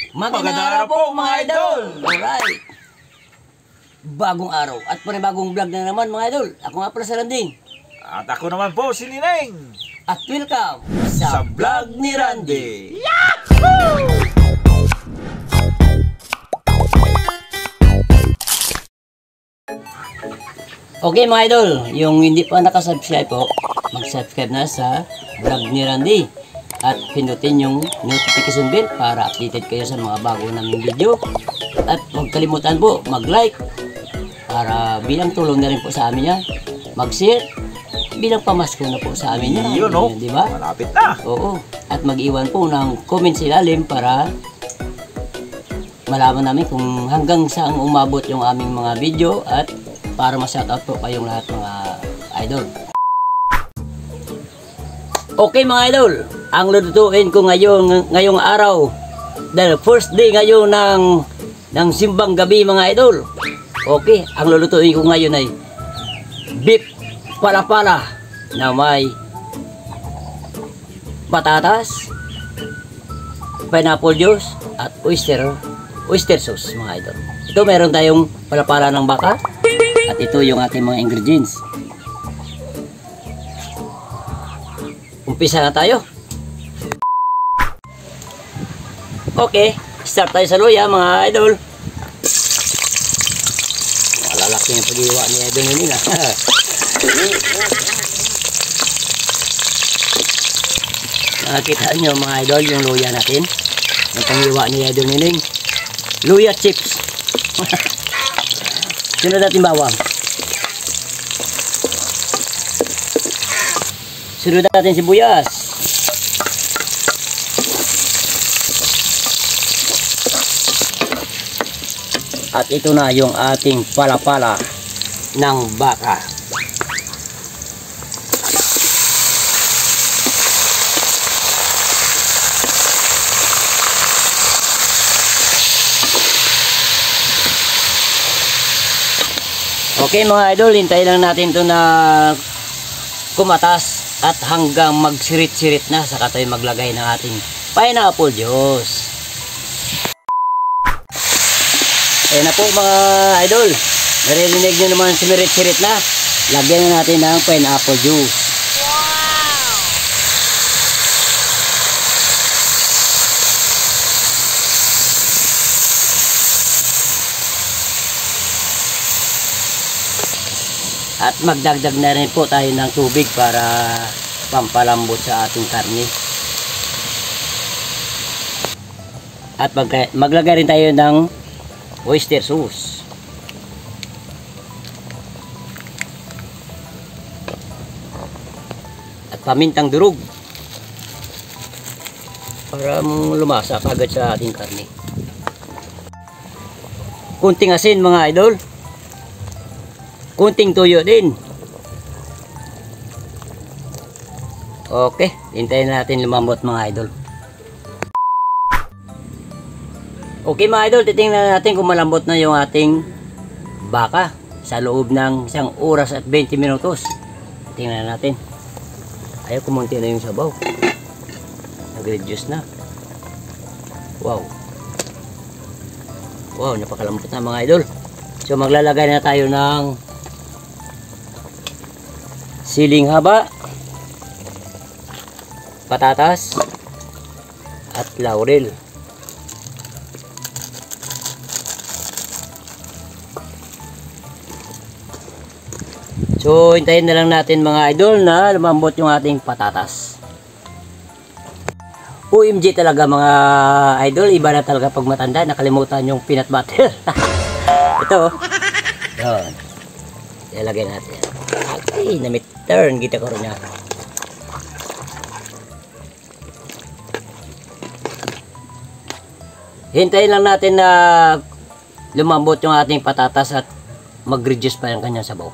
Magandang araw po mga idol! Alright! Bagong araw at panibagong vlog na naman mga idol. Ako nga pala si Randing. At ako naman po si Nineng. At welcome sa vlog ni Randy. Yahoo! Okay mga idol, yung hindi pa nakasubscribe po, mag-subscribe na sa vlog ni Randy. At pindutin yung notification bell para updated kayo sa mga bago naming video. At huwag kalimutan po mag-like para bilang tulong na rin po sa amin yan. Mag-share bilang pamasko na po sa amin yan. Yun, no? Di ba? Malapit na. Oo. At mag-iwan po ng comment sa ilalim para malaman namin kung hanggang saan umabot yung aming mga video at para ma-shoutout po kayong lahat mga idol. Okay mga idol, ang lulutuin ko ngayong araw dahil first day ngayon ng simbang gabi mga idol. Okay, ang lulutuin ko ngayon ay beef pala-pala na may patatas, pineapple juice at oyster sauce mga idol. Ito meron tayong pala-pala ng baka at ito yung ating mga ingredients. Umpisa na tayo. Okay, start tayo sa luya mga idol. Malalaki yung pag-iwa ni idol nila. Nakakita nyo mga idol yung luya natin. Yung pag-iwa ni idol niling. Luya chips. Sunod natin bawang. Sunod natin sibuyas. At ito na yung ating pala-pala ng baka. Okay mga idol, hintayin lang natin ito na kumatas at hanggang magsirit-sirit na saka tayo maglagay ng ating pineapple juice. Ayan na po mga idol, naririnig nyo naman sumirit-sirit na. Lagyan na natin ng pineapple juice. At magdagdag na rin po tayo ng tubig para pampalambot sa ating karne. At maglagay rin tayo ng oyster sauce. At pamintang durog. Para lumasa kagad sa ating karne. Kunting asin mga idol. Kunting tuyo din. Okay, hintayin natin lumambot mga idol. Okay mga idol, titingnan natin kung malambot na yung ating baka sa loob ng 1 oras at 20 minutos. Tingnan natin. Ayaw, kumunti na yung sabaw. Nag-reduce na. Wow. Wow, napakalambot na mga idol. So maglalagay na tayo ng siling haba, patatas, at laurel. So, hintayin na lang natin mga idol na lumambot yung ating patatas. OMG talaga mga idol, iba na talaga pag matanda, nakalimutan yung peanut butter. Ito, yun. Ilagay natin. Ay, na-turn kita ko rin niya. Hintayin lang natin na lumambot yung ating patatas at mag-reduce pa yung kanyang sabaw.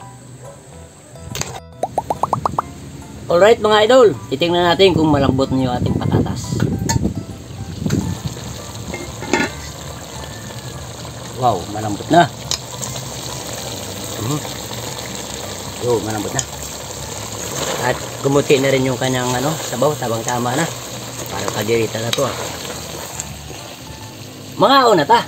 Alright mga idol, titingnan natin kung malambot na yung ating patatas. Wow, malambot na. Malambot na. At kumuti na rin yung kanyang sabaw, tabang tama na. Parang kadirita na to. Mga una ta.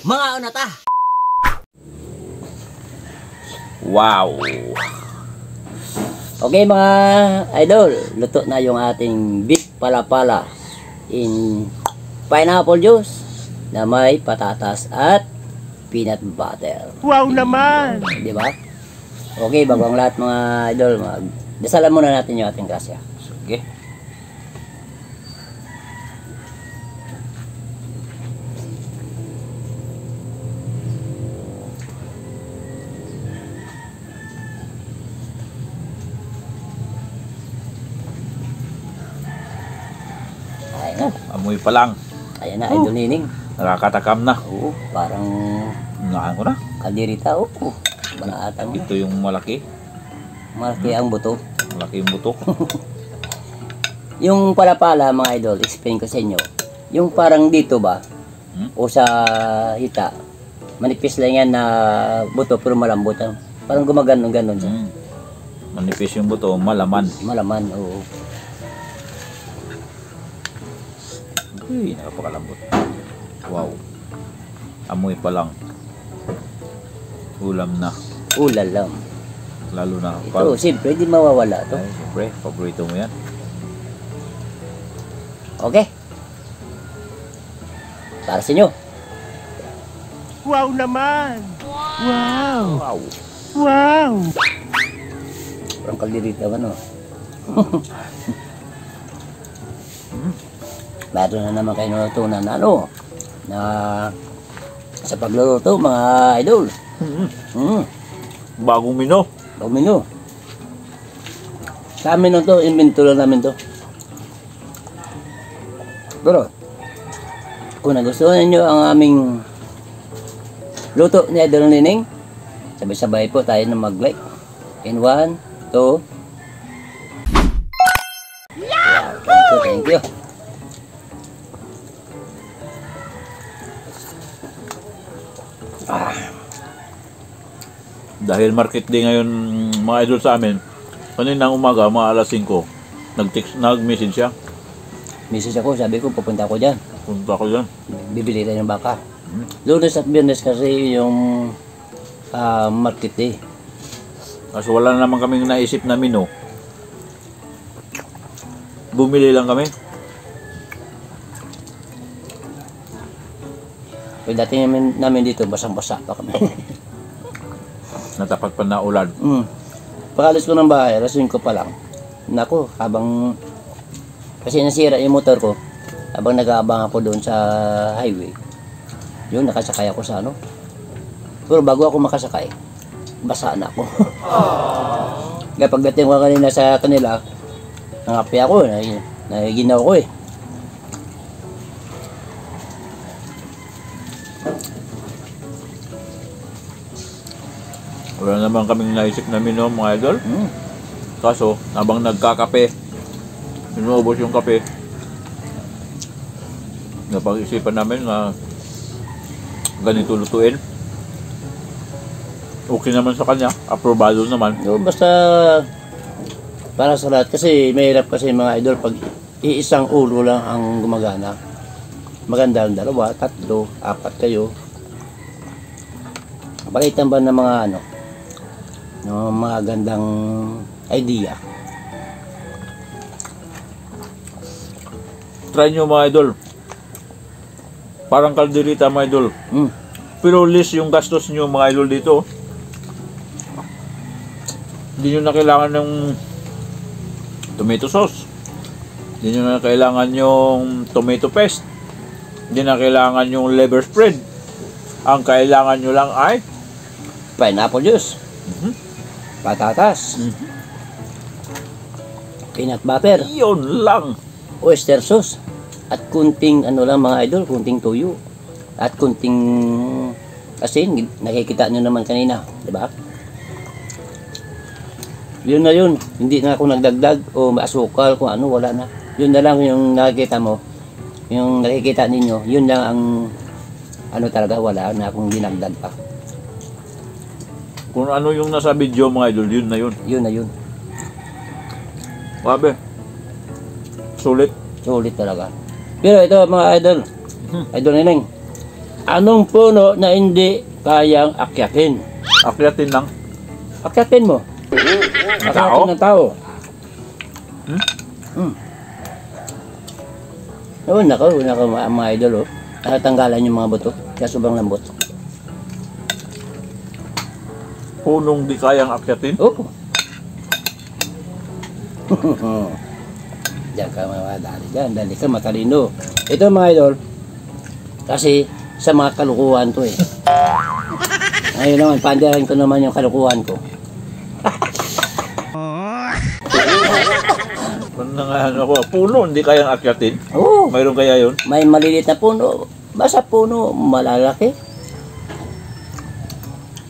Mga una ta. Wow! Okay mga idol, luto na yung ating beef palapala in pineapple juice na may patatas at peanut butter. Wow naman! Di ba? Okay, bago ang lahat mga idol, dasalan muna natin yung ating grasya. Sige. Ayan na. Amoy pa lang. Ayan na, idol Nining. Nakakatakam na. Oo, parang Unahan ko na. kalderita. Oo, manaatan mo. Ito yung malaki. Malaki ang buto. Malaki yung buto. Yung palapala mga idol, explain ko sa inyo. Yung parang dito ba, o sa hita, manipis lang yan na buto pero malambot. Parang gumaganon-ganon siya. Manipis yung buto, malaman. Malaman, oo. Uy, nakapakalambot. Wow. Amoy pa lang. Ulam na. Ulalam. Lalo na Ito, siyempre, di mawawala to. Ay, siyempre, paborito mo yan. Okay. Para sa inyo. Wow naman! Wow! Wow. Wow! Parang kalderita ba, no? Meron na naman kayo natutunan na ano, na sa pagluluto, mga idol. Bagong mino. Domino. Sa amin to, invento lang namin to. Pero, kung nagustuhan niyo ang aming luto ni Idol Nining, sabay-sabay po tayo na mag-like. In 1, 2. Yeah, thank you. Dahil market day ngayon mga idol sa amin, kanina umaga, mga alas 5, nag-message siya. Message ako, sabi ko, pupunta ako dyan. Punta ko dyan. Bibili tayo ng baka. Lunes at Biyernes kasi yung market day. Kasi wala na naman kaming naisip na menu. Bumili lang kami. Pero dati namin dito, basang-basa pa kami. Natapat pa na ulan. Pakalis ko ng bahay, alas 5 pa lang. Nako, habang kasi nasira yung motor ko, habang nag-aabang ako doon sa highway, yun, nakasakay ako sa ano. Pero bago ako makasakay, basa na ako. Kaya pagdating ko kanina sa kanila, nangapi ako, nagiginaw ko eh. Wala naman kaming naisip na menu mga idol. Kaso, habang nagkakape, inuubos yung kape, napag-isipan namin na ganito lutuin. Okay naman sa kanya, aprobado naman. No, basta para sa lahat kasi mahirap kasi mga idol pag iisang ulo lang ang gumagana. Maganda ang 2, 3, 4 kayo. Palitan ba ng mga ano, ng mga gandang idea. Try nyo mga idol. Parang kalderita mga idol. Pero less yung gastos nyo mga idol dito. Hindi nyo na kailangan ng tomato sauce. Hindi nyo na kailangan yung tomato paste. Hindi na kailangan yung liver spread. Ang kailangan nyo lang ay Pineapple juice. Patatas. Peanut butter. yun lang. Oyster sauce. At kunting ano lang mga idol, kunting tuyo. At kunting asin. Nakikita nyo naman kanina. Diba? Yun na yun. Hindi na ako nagdagdag o asukal kung ano, wala na. Yun na lang yung nakikita mo. Yung nakikita ninyo, yun lang ang ano talaga, wala na akong dinagdag pa. Kung ano yung nasa video mga idol, yun na yun. Yun na yun. Grabe. Sulit. Sulit talaga. Pero ito mga idol, idol Neneng, anong puno na hindi kayang akyatin? Akyatin lang. Akyatin mo. Ng Akyatin tao? ng tao. Una ko mga idol, oh. Nakatanggalan yung mga buto. Kaya sobrang lambot. Punong di kayang akyatin. Oo. Diyan ka mamadali dyan. Dali ka matalino. Ito mga idol, kasi sa mga kalukuhan to eh. Ngayon naman, pandaran ko naman yung kalukuhan ko. Ano ko, puno hindi kayang akyatin. Oo. Mayroon kaya yun? May maliliit na puno. Basta puno, malalaki.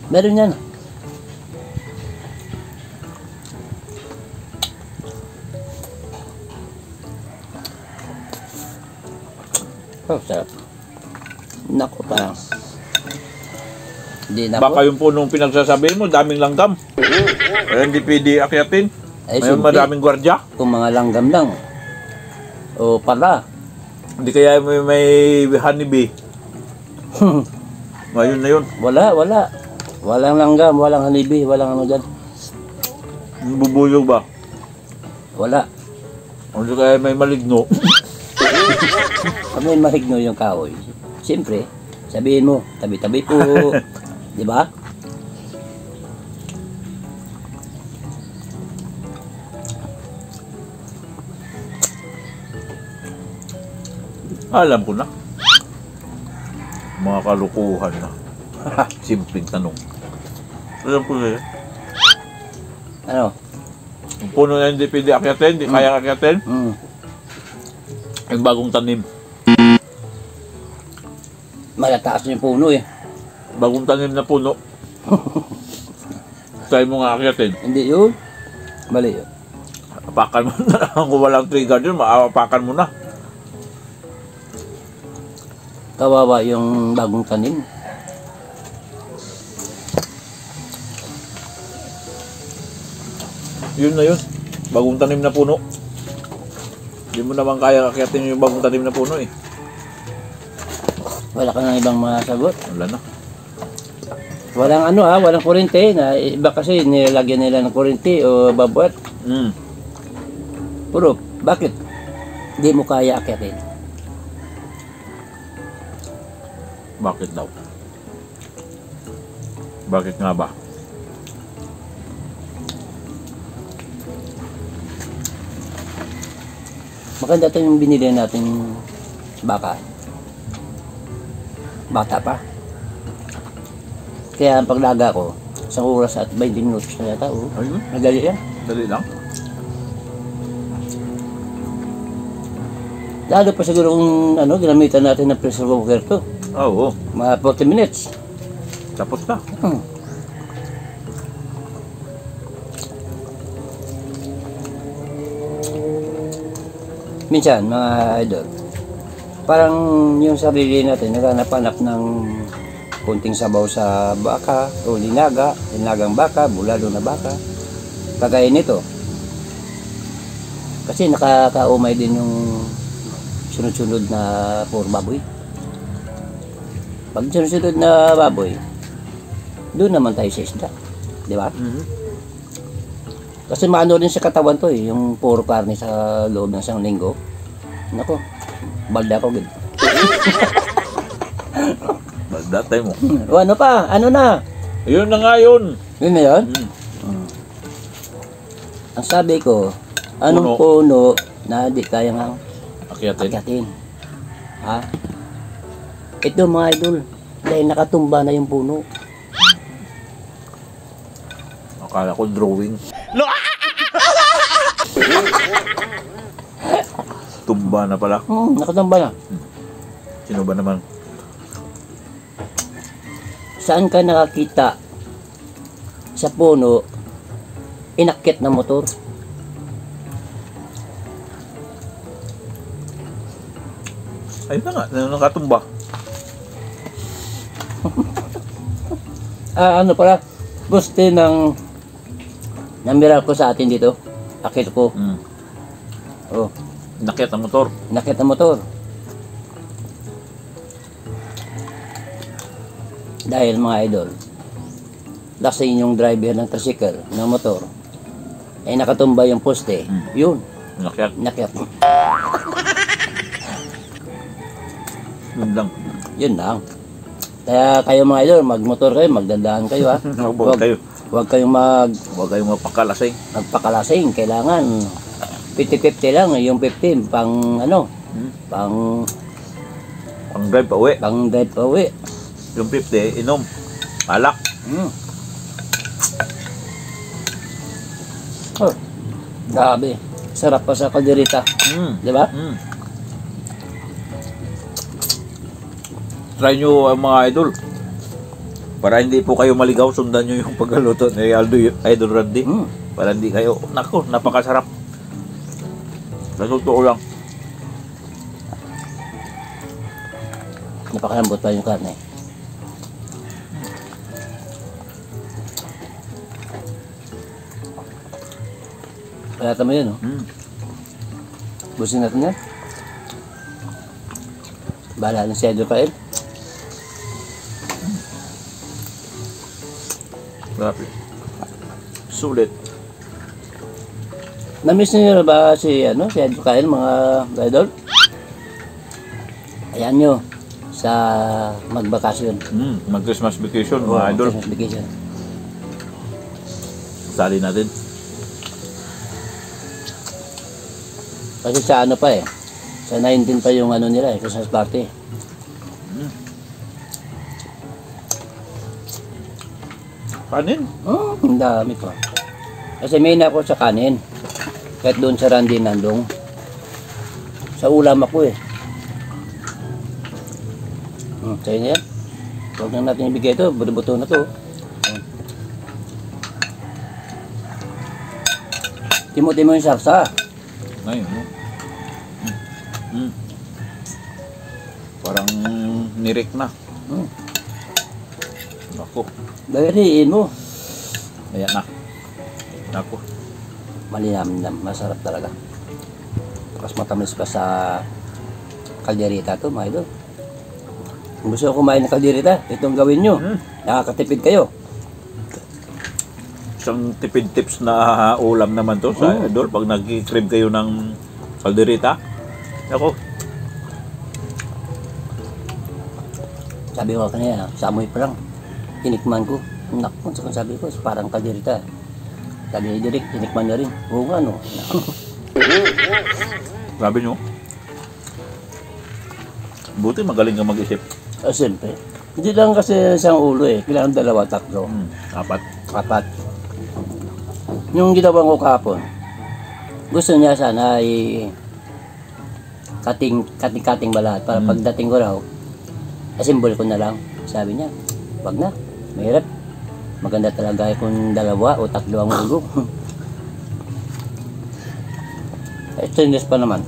Meron yan. Oh, sarap. Naku, parang. Hindi na Baka yung punong pinagsasabihin mo, daming langgam. Kaya hindi pwede akyatin. Ay, May simple. maraming gwardya. Kung mga langgam lang. O pala. Hindi kaya may honeybee. Ngayon na yun. Wala. Walang langgam, walang hanibi, walang ano dyan. Bubuyog ba? Wala. Hindi kaya may maligno. Kami mahigno yung kahoy. Siyempre, sabihin mo, tabi-tabi po. Di ba? Alam ko na. Mga kalukuhan na. Simpleng tanong. Alam ko na yun. Ano? Yung puno na hindi pwede akyatin, hindi kaya akyatin. Yung bagong tanim. Malataas yung puno eh. Bagong tanim na puno. Try mo nga akyatin. Hindi yun. Mali yun. Apakan mo na. Kung walang trigger dyan, maapakan mo na. Kawawa yung bagong tanim. Yun na yun. Bagong tanim na puno. Hindi mo naman kaya akyatin yung bagong tanim na puno eh. Wala ka ng ibang masagot. Wala na. Walang ano walang kurente. Na, iba kasi nilagyan nila ng kurente o babuat. Puro, bakit? Hindi mo kaya akyatin. Bakit daw? Bakit nga ba? Maganda ito yung binili natin baka. Bata pa. Kaya ang paglaga ko, isang oras at 20 minutos na yata. Oh. Ayun, Madali yan. dali lang. Lalo pa siguro kung ginamitan natin ng pressure cooker to. Oo, Mga 40 minutes. tapos na. Minsan, mga idol, parang yung sarili natin, naghanap-hanap ng kunting sabaw sa baka, o linagang baka, bulalo na baka. Kagaya nito. Kasi nakakaumay din yung sunod-sunod na puro baboy. Pag sunod-sunod na baboy, doon naman tayo sa isda. Di ba? Kasi maano rin sa katawan to eh, yung puro karne sa loob ng isang linggo. Nako, balda ko gid. Magdatay mo. O ano pa? Ano na? Yun na nga yun. Yun na yun? Ang sabi ko, anong puno na di kaya nga Akyatin. akyatin? Ha? Ito mga idol, dahil nakatumba na yung puno. Akala ko drawing. Tumba na pala. Nakatumba na. Sino ba naman? Saan ka nakakita sa puno inakyat na motor? Ayun na nga, nakatumba. Ano pala, poste ng Miracle sa atin dito. Akit ko. Oh, Nakyat ang motor. nakita motor. Dahil mga idol, lasing yung driver ng tricycle, ng motor, ay nakatumba yung poste. Yun, Nakyat. nakyat. Yun lang. Yun lang. Kaya kayo mga idol, magmotor kayo, magdandaan kayo ha. Huwag kayo. Huwag kayong Huwag kayong mapakalasing. magpakalasing. Kailangan 50-50 lang. Yung 15 pang ano, pang Pang drive pa uwi. drive pa uwi. Yung 50, inom. Alak. Oh, grabe. Sarap pa sa kaldereta. Di ba? Try nyo mga idol. Para hindi po kayo maligaw, sundan nyo yung pagkaluto ni Idol Randy. Para hindi kayo, nako, napakasarap. Natuto ko lang. Napakalambot pa yung karne. Kaya tama yun, oh. Busin natin yan. Bahala na si Idol Kael. Grabe. Sulit. Na-miss niyo na ba si Idol Kael, mga idol? Ayan nyo sa magbakasyon. Mag-Christmas vacation, mga idol. Christmas vacation. Sali natin. Kasi sa ano pa eh. Sa 19 pa yung ano nila eh, Christmas party. Kanin? Ang dami pa. Kasi main ako sa kanin. Kahit doon sa Randy nandong. Sa ulam ako eh. Sa'yo na yan. Huwag na natin ibigay ito. Buto-buto na to. Timo-timo yung sarsa. Ngayon, no? Parang nirik na. Ako. Dahiliin mo. Ayan na. Ako. Malinam, masarap talaga. Tapos matamis pa sa kaldereta to, mga idol. Kung gusto ko kumain ng kaldereta, itong gawin nyo. Nakakatipid kayo. Isang tipid tips na ulam naman to sa idol pag nag-crib kayo ng kaldereta. Ako. Sabi ko kanina, sa amoy pa lang. Tinikman ko. Naku, sabi ko, parang kaldereta. Sabi ni Derek, tinikman niya rin. Oo nga, no. Grabe nyo. Buti magaling ka mag-isip. Siyempre. Hindi lang kasi isang ulo eh. Kailangan 2, 3, Apat. 4. Yung ginawa ko kahapon, gusto niya sana ay kating balat para pagdating ko raw, asimbol ko na lang. Sabi niya, wag na, mahirap. Maganda talaga kung 2 o 3 ang ulo. Stainless pa naman.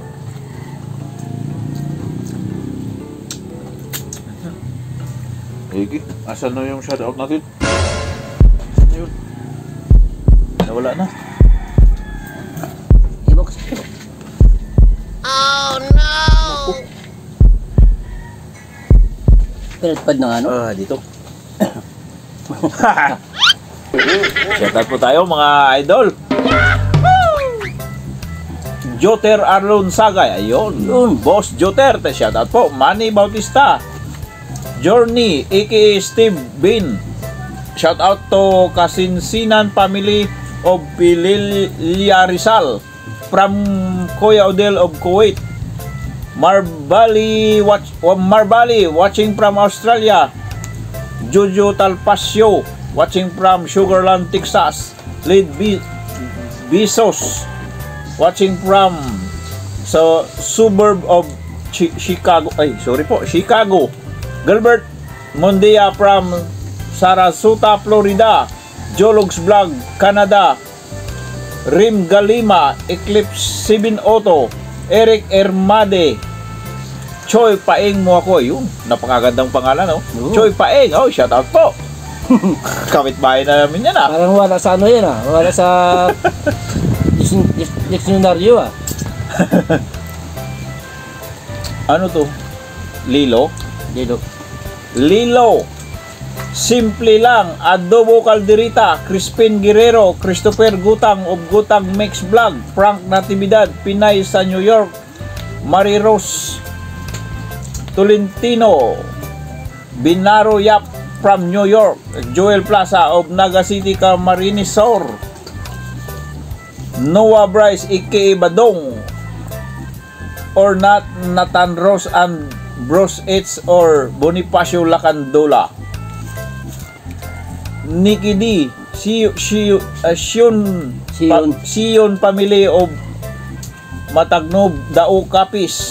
Higi, asan na yung shoutout natin? Asan yun? Nawala na. Iba ko sa'yo. Oh no! Pinatpad ng ano? Dito. Shoutout po tayo mga idol. Joter Arlon Sagay, ayun. Boss Joter, shoutout po. Manny Bautista. Journey, aka Steve Bean. Shoutout to Kasinsinan family of Pililya Rizal from Kuya Odel of Kuwait. Marbali watching from Australia. Jojo Talpasio watching from Sugarland, Texas. Lead Bezos watching from sa suburb of Chicago. Chicago. Gilbert Mondia from Sarasota, Florida. Jologs Vlog, Canada. Rim Galima, Eclipse 7 Auto. Eric Ermade. Choi Paeng mo ako. Yun, napakagandang pangalan, no? Choi Paeng, shout out po. Kapit-bahay na namin yan ah. Parang wala sa ano yan ah. Wala sa diksyonaryo ah. Ano to? Lilo? Dito. Lilo. Simple lang. Adobo Calderita, Crispin Guerrero, Christopher Gutang of Gutang Mix Vlog, Frank Natividad, Pinay sa New York, Marie Rose Tolentino, Binaro Yap from New York, Joel Plaza of Naga City, Camarines Sur, Noah Bryce aka Badong, or not Nathan Rose and Bros H or Bonifacio Lacandola, Nikki D, Sion family of Matagnob Dao Kapis,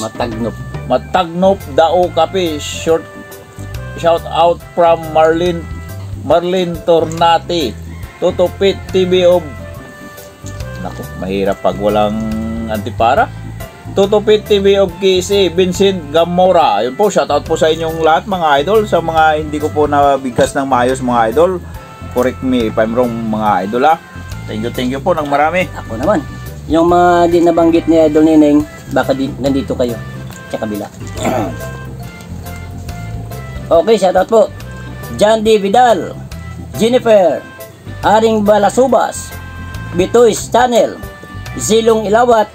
Matagnop Dao Kapis, shout out from Marlene Tornati, Totopit TV of, naku, mahirap pag walang antipara. Totopit TV of KC, Vincent Gamora. Yun po, shoutout po sa inyong lahat mga idol. Sa mga hindi ko po nabigkas ng maayos mga idol, correct me if I'm wrong mga idol ah. Thank you po ng marami. Ako naman. Yung mga di nabanggit ni Idol Nineng, baka nandito kayo sa kabila. Okay, shoutout po. John D. Vidal, Jennifer, Aring Balasubas, Bitoys Channel, Zilong Ilawat,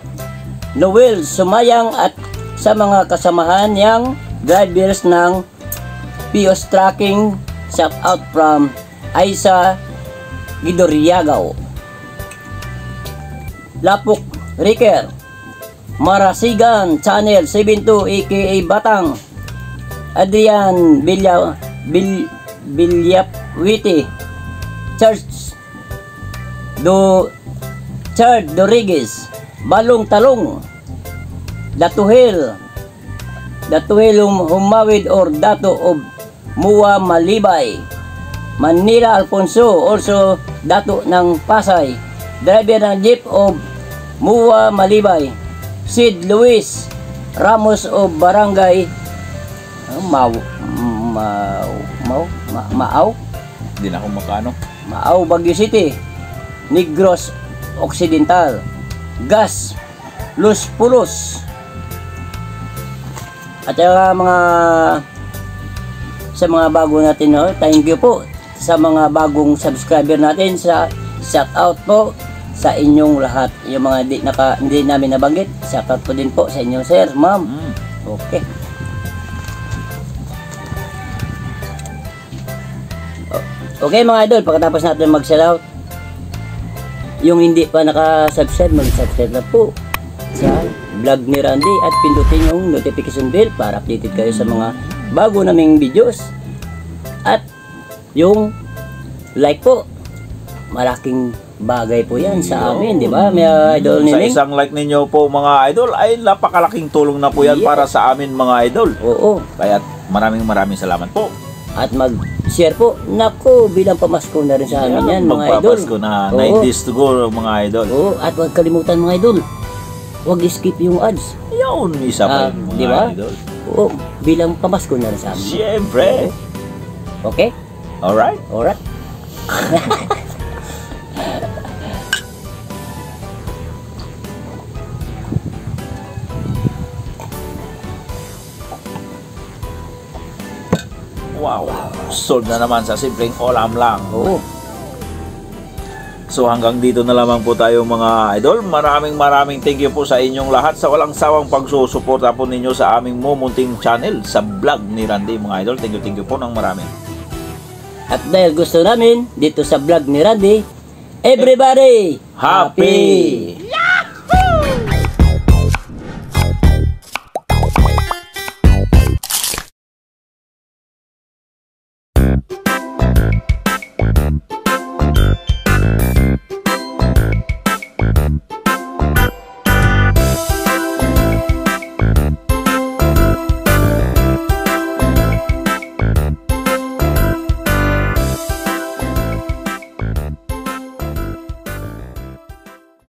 Noel Sumayang at sa mga kasamahan niyang drivers ng Pios Tracking, shout out from Aisa Gidoriagaw, Lapok Riker, Marasigan Channel 72 aka Batang, Adrian Bilyapwiti, Church Doriguez, Balong Talong, Datuhil Humawid or Dato of Mua Malibay, Manila Alfonso, also Dato ng Pasay, driver ng jeep of Mua Malibay, Sid Luis Ramos of Barangay Hindi na ako makano. Maaw, Baguio City, Negros Occidental, Gas Los Pulos, at sa mga bago natin, no? Thank you po sa mga bagong subscriber natin. Shout out po sa inyong lahat. Yung mga hindi namin nabanggit, shout out po din po sa inyo, sir, ma'am. Okay. Okay mga idol, pagkatapos natin mag-shout out, yung hindi pa naka-subscribe, mag-subscribe na po sa vlog ni Randy at pindutin yung notification bell para updated kayo sa mga bago naming videos. At yung like po, malaking bagay po yan sa amin, di ba? May idol Sa Nining? isang like ninyo po mga idol ay napakalaking tulong na po yan Yeah. para sa amin mga idol. Oo. Kaya maraming salamat po. At mag-share po. Naku, bilang pamasko na rin sa amin yan, mga idol. Magpapasko na Oo. 9 days to go mga idol. Oo, at huwag kalimutan mga idol, huwag skip yung ads. Yun, isa pa yun, mga di ba? idol. Oo, bilang pamasko na rin sa amin. Siyempre. Okay? Alright. Alright. Wow. Sold na naman sa simpleng ulam lang. Oo. So hanggang dito na lamang po tayo mga idol. Maraming thank you po sa inyong lahat sa walang sawang pagsusuporta po ninyo sa aming mumunting channel sa vlog ni Randy mga idol. Thank you po ng marami. At dahil gusto namin dito sa vlog ni Randy, everybody Happy!